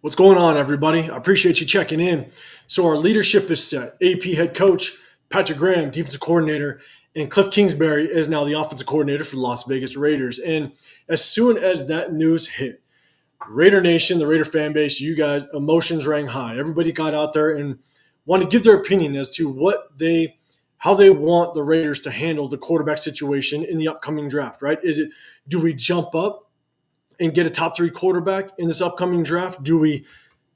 What's going on, everybody? I appreciate you checking in. So our leadership is set. AP head coach, Patrick Graham, defensive coordinator, and Cliff Kingsbury is now the offensive coordinator for the Las Vegas Raiders. And as soon as that news hit, Raider Nation, the Raider fan base, you guys, emotions rang high. Everybody got out there and wanted to give their opinion as to how they want the Raiders to handle the quarterback situation in the upcoming draft, right? Do we jump up and get a top 3 quarterback in this upcoming draft? Do we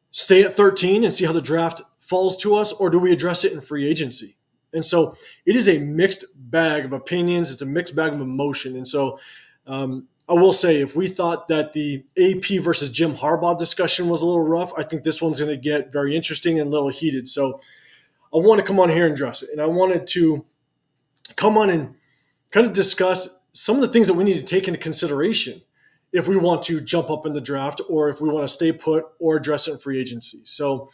stay at 13 and see how the draft falls to us, or do we address it in free agency? And so it is a mixed bag of opinions. It's a mixed bag of emotion. And so I will say, if we thought that the AP versus Jim Harbaugh discussion was a little rough, I think this one's going to get very interesting and a little heated. So I want to come on here and address it. And I wanted to come on and kind of discuss some of the things that we need to take into consideration if we want to jump up in the draft, or if we want to stay put or address it in free agency. So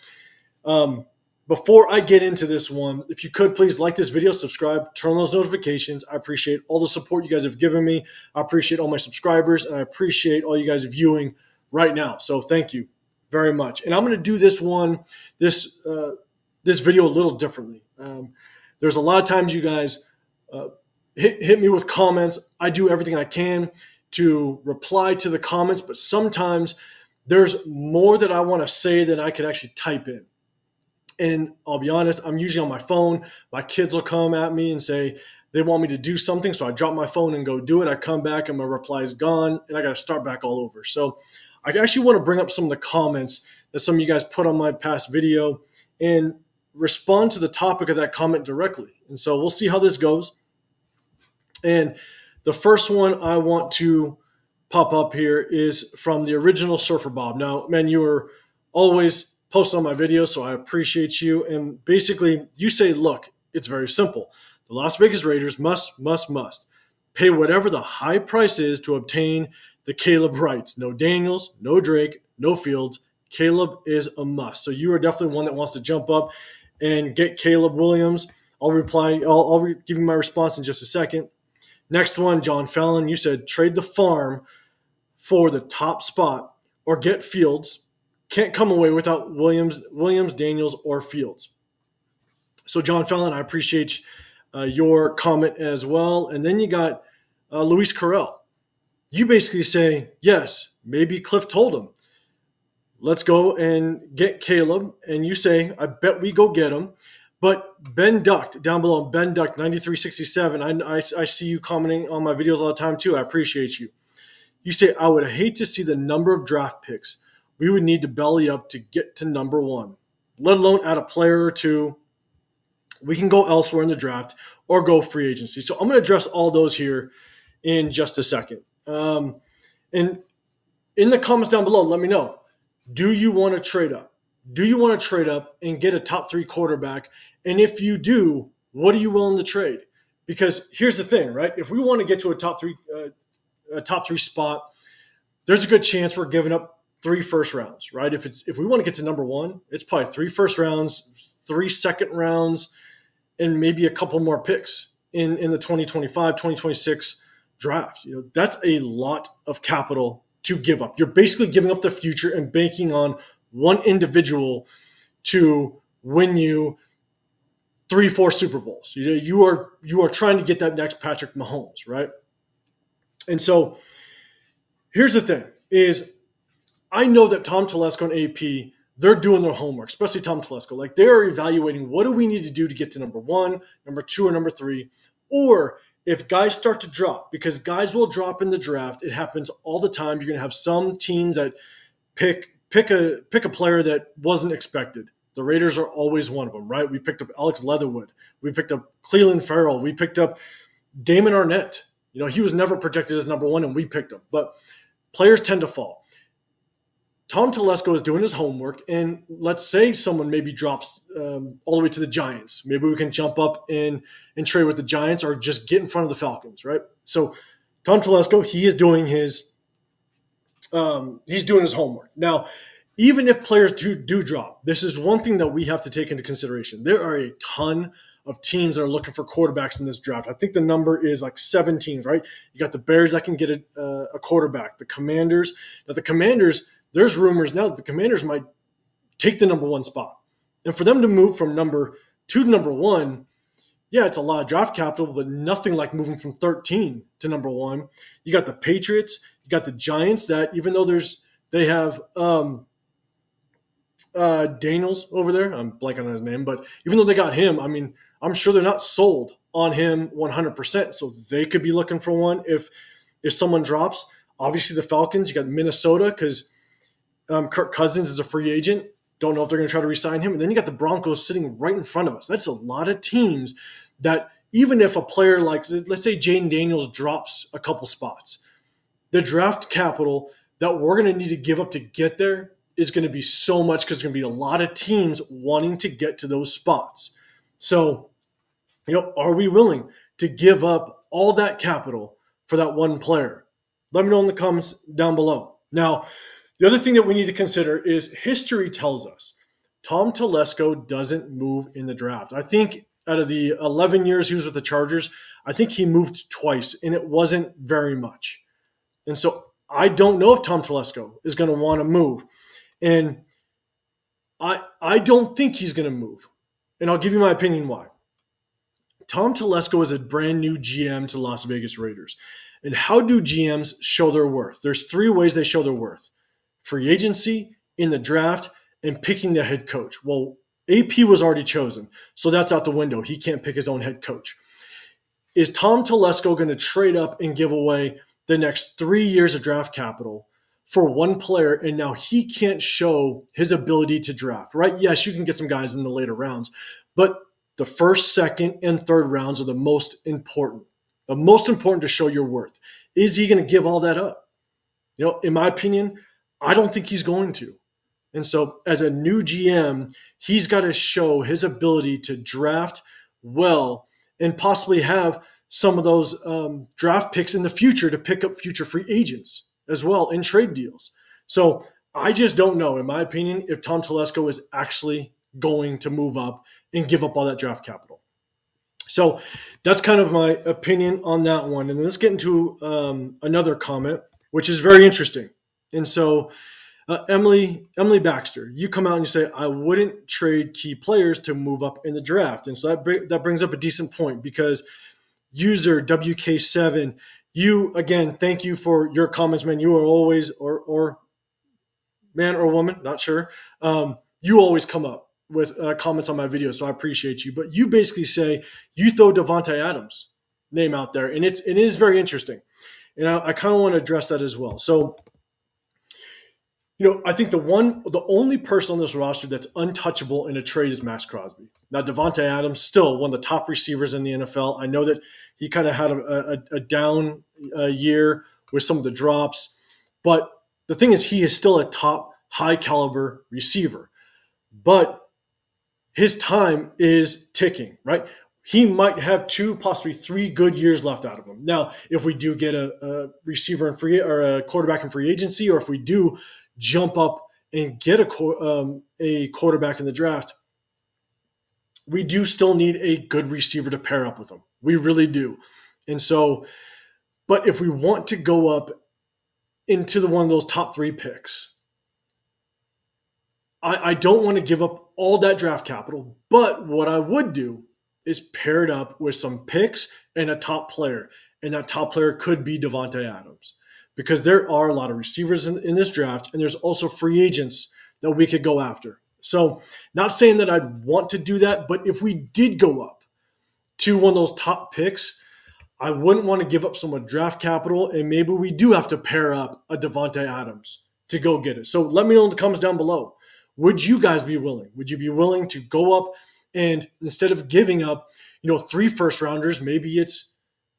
before I get into this one, if you could please like this video, subscribe, turn on those notifications. I appreciate all the support you guys have given me. I appreciate all my subscribers, and I appreciate all you guys viewing right now. So thank you very much. And I'm going to do this video a little differently. There's a lot of times you guys hit me with comments. I do everything I can to reply to the comments, but sometimes there's more that I want to say than I can actually type in. And I'll be honest, I'm usually on my phone. My kids will come at me and say they want me to do something, so I drop my phone and go do it. I come back and my reply is gone, and I got to start back all over. So I actually want to bring up some of the comments that some of you guys put on my past video and respond to the topic of that comment directly. And so we'll see how this goes. And the first one I want to pop up here is from the original Surfer Bob. Now, man, you were always posting on my videos, so I appreciate you. And basically, you say, look, it's very simple. The Las Vegas Raiders must pay whatever the high price is to obtain the Caleb rights. No Daniels, no Drake, no Fields. Caleb is a must. So you are definitely one that wants to jump up and get Caleb Williams. I'll give you my response in just a second. Next one, John Fallon, you said trade the farm for the top spot or get Fields. Can't come away without Williams, Daniels, or Fields. So John Fallon, I appreciate your comment as well. And then you got Luis Carell. You basically say, yes, maybe Cliff told him, let's go and get Caleb. And you say, I bet we go get him. But Ben Duct, down below, Ben Duct, 9367, I see you commenting on my videos all the time too. I appreciate you. You say, I would hate to see the number of draft picks we would need to belly up to get to number 1, let alone add a player or two. We can go elsewhere in the draft or go free agency. So I'm going to address all those here in just a second. And in the comments down below, let me know, do you want to trade up? Do you want to trade up and get a top 3 quarterback? And if you do, what are you willing to trade? Because here's the thing, right? If we want to get to a top three spot, there's a good chance we're giving up 3 first rounds, right? If we want to get to number 1, it's probably 3 first rounds, 3 second rounds, and maybe a couple more picks in the 2025, 2026 draft. That's a lot of capital to give up. You're basically giving up the future and banking on one individual to win you 3-4 Super Bowls. You are trying to get that next Patrick Mahomes, right? And so here's the thing is, I know that Tom Telesco and AP, they're doing their homework, especially Tom Telesco. Like, they're evaluating, what do we need to do to get to number 1, number 2, or number 3? Or if guys start to drop, because guys will drop in the draft. It happens all the time. You're going to have some teams that pick a player that wasn't expected. The Raiders are always one of them, right? We picked up Alex Leatherwood. We picked up Cleveland Farrell. We picked up Damon Arnett. He was never projected as number 1, and we picked him. But players tend to fall. Tom Telesco is doing his homework, and let's say someone maybe drops all the way to the Giants. Maybe we can jump up and trade with the Giants, or just get in front of the Falcons, right? So Tom Telesco, he is doing his homework. Now, even if players do drop, this is one thing that we have to take into consideration. There are a ton of teams that are looking for quarterbacks in this draft. I think the number is like 7 teams, right? You got the Bears that can get a quarterback. The Commanders. Now, the Commanders, there's rumors now that the Commanders might take the number 1 spot. And for them to move from number 2 to number 1, yeah, it's a lot of draft capital, but nothing like moving from 13 to number 1. You got the Patriots, you got the Giants that even though they have Daniels over there, I'm blanking on his name, but even though they got him, I mean, I'm sure they're not sold on him 100%. So they could be looking for one if someone drops. Obviously, the Falcons, you got Minnesota because Kirk Cousins is a free agent. Don't know if they're going to try to re-sign him. And then you got the Broncos sitting right in front of us. That's a lot of teams that even if a player like, let's say Jaden Daniels drops a couple spots, the draft capital that we're going to need to give up to get there is going to be so much because there's going to be a lot of teams wanting to get to those spots. So, are we willing to give up all that capital for that one player? Let me know in the comments down below. Now, the other thing that we need to consider is history tells us Tom Telesco doesn't move in the draft. I think out of the 11 years he was with the Chargers, I think he moved twice, and it wasn't very much. And so I don't know if Tom Telesco is going to want to move. And I don't think he's going to move. And I'll give you my opinion why. Tom Telesco is a brand new GM to Las Vegas Raiders. And how do GMs show their worth? There's 3 ways they show their worth. Free agency, in the draft, and picking the head coach. Well, AP was already chosen, so that's out the window. He can't pick his own head coach. Is Tom Telesco going to trade up and give away the next 3 years of draft capital for one player, and now he can't show his ability to draft, right? Yes, you can get some guys in the later rounds, but the first, second, and third rounds are the most important. The most important to show your worth. Is he going to give all that up? In my opinion, I don't think he's going to. And so as a new GM, he's got to show his ability to draft well and possibly have some of those draft picks in the future to pick up future free agents as well in trade deals. So I just don't know, in my opinion, if Tom Telesco is actually going to move up and give up all that draft capital. So that's kind of my opinion on that one. And let's get into another comment, which is very interesting. And so Emily Baxter, you come out and you say, I wouldn't trade key players to move up in the draft. And so that brings up a decent point because user WK7, you, again, thank you for your comments, man. You are always, or man or woman, not sure. You always come up with comments on my videos, so I appreciate you. But you basically say you throw Davante Adams' name out there, and it is very interesting. And I kind of want to address that as well. So, I think the only person on this roster that's untouchable in a trade is Max Crosby. Now, Davante Adams, still one of the top receivers in the NFL. I know that he kind of had a down year with some of the drops. But the thing is, he is still a top, high-caliber receiver. But his time is ticking, right? He might have 2, possibly 3 good years left out of him. Now, if we do get a receiver in free or a quarterback in free agency, or if we do jump up and get a quarterback in the draft, we do still need a good receiver to pair up with him. We really do. And so, but if we want to go up into one of those top 3 picks, I don't want to give up all that draft capital, but what I would do is pair it up with some picks and a top player. And that top player could be Davante Adams. Because there are a lot of receivers in this draft, and there's also free agents that we could go after. So not saying that I'd want to do that, but if we did go up to one of those top picks, I wouldn't want to give up some of draft capital, and maybe we do have to pair up a Davante Adams to go get it. So let me know in the comments down below. Would you guys be willing? Would you be willing to go up and instead of giving up, 3 first-rounders, maybe it's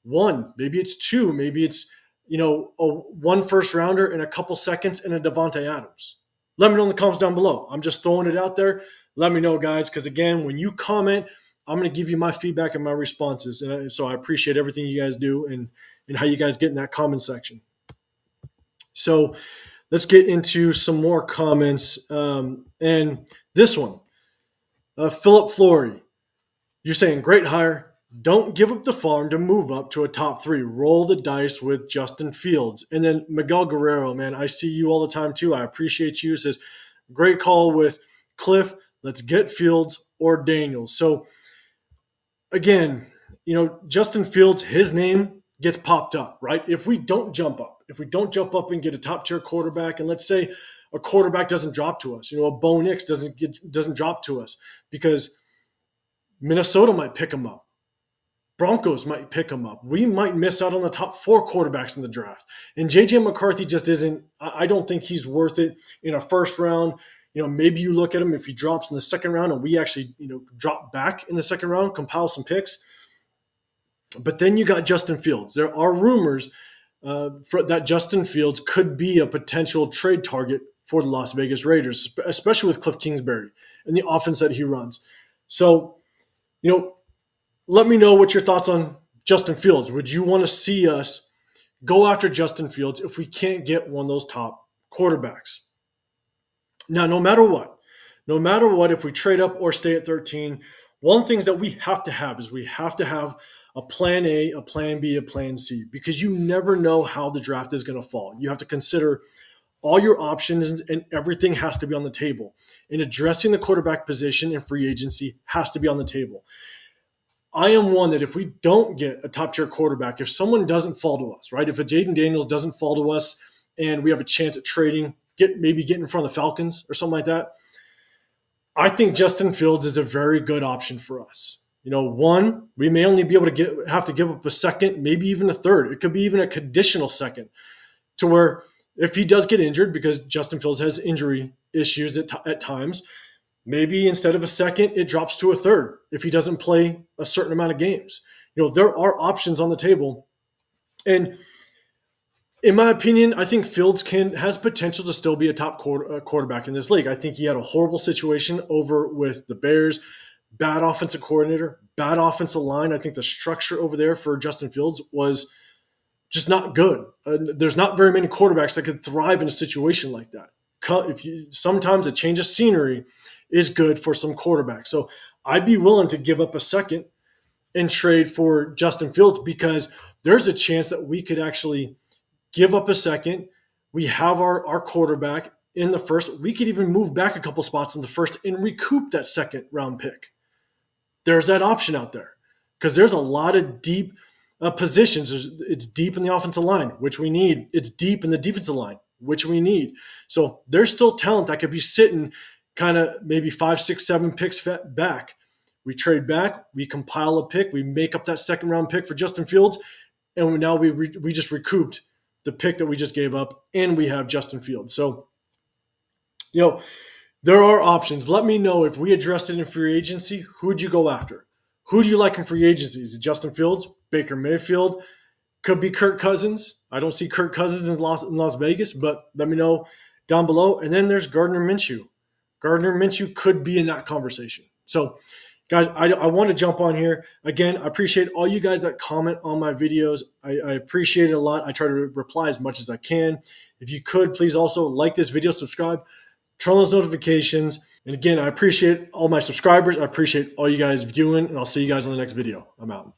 1, maybe it's 2, maybe it's one first-rounder and a couple seconds and a Davante Adams? Let me know in the comments down below. I'm just throwing it out there. Let me know, guys, because, again, when you comment, I'm going to give you my feedback and my responses. And so I appreciate everything you guys do and how you guys get in that comment section. So let's get into some more comments. And this one, Philip Flory, you're saying great hire, Don't give up the farm to move up to a top 3. Roll the dice with Justin Fields. And then Miguel Guerrero, man, I see you all the time too. I appreciate you. It says, great call with Cliff. Let's get Fields or Daniels. So again, Justin Fields, his name gets popped up, right? If we don't jump up and get a top tier quarterback, and let's say a quarterback doesn't drop to us, a Bo Nix doesn't drop to us because Minnesota might pick him up. Broncos might pick him up. We might miss out on the top 4 quarterbacks in the draft. And J.J. McCarthy just isn't – I don't think he's worth it in a first round. Maybe you look at him if he drops in the second round and we actually, drop back in the second round, compile some picks. But then you got Justin Fields. There are rumors that Justin Fields could be a potential trade target for the Las Vegas Raiders, especially with Cliff Kingsbury and the offense that he runs. So, let me know what your thoughts on Justin Fields. Would you want to see us go after Justin Fields if we can't get one of those top quarterbacks? Now, no matter what, if we trade up or stay at 13, one of the things that we have to have is we have to have a plan A, a plan B, a plan C, because you never know how the draft is going to fall. You have to consider all your options, and everything has to be on the table. And addressing the quarterback position in free agency has to be on the table. I am one that if we don't get a top-tier quarterback, if someone doesn't fall to us, right? If a Jaden Daniels doesn't fall to us and we have a chance at trading, maybe get in front of the Falcons or something like that, I think Justin Fields is a very good option for us. One, we may only be able to have to give up a second, maybe even a third. It could be even a conditional second, to where if he does get injured, because Justin Fields has injury issues at times, maybe instead of a second, it drops to a third if he doesn't play a certain amount of games. There are options on the table. And in my opinion, I think Fields has potential to still be a top quarterback in this league. I think he had a horrible situation over with the Bears, bad offensive coordinator, bad offensive line. I think the structure over there for Justin Fields was just not good. There's not very many quarterbacks that could thrive in a situation like that. Sometimes a change of scenery is good for some quarterbacks. So I'd be willing to give up a second and trade for Justin Fields, because there's a chance that we could actually give up a second. We have our quarterback in the first. We could even move back a couple spots in the first and recoup that second round pick. There's that option out there, because there's a lot of deep positions. It's deep in the offensive line, which we need. It's deep in the defensive line, which we need. So there's still talent that could be sitting kind of maybe 5, 6, 7 picks back. We trade back, we compile a pick, we make up that second round pick for Justin Fields, and now we just recouped the pick that we just gave up, and we have Justin Fields. So, there are options. Let me know if we addressed it in free agency. Who would you go after? Who do you like in free agency? Is it Justin Fields, Baker Mayfield? Could be Kirk Cousins. I don't see Kirk Cousins in Las Vegas, but let me know down below. And then there's Gardner Minshew. Gardner Minshew could be in that conversation. So, guys, I want to jump on here. Again, I appreciate all you guys that comment on my videos. I appreciate it a lot. I try to reply as much as I can. If you could, please also like this video, subscribe, turn on those notifications. And again, I appreciate all my subscribers. I appreciate all you guys viewing, and I'll see you guys on the next video. I'm out.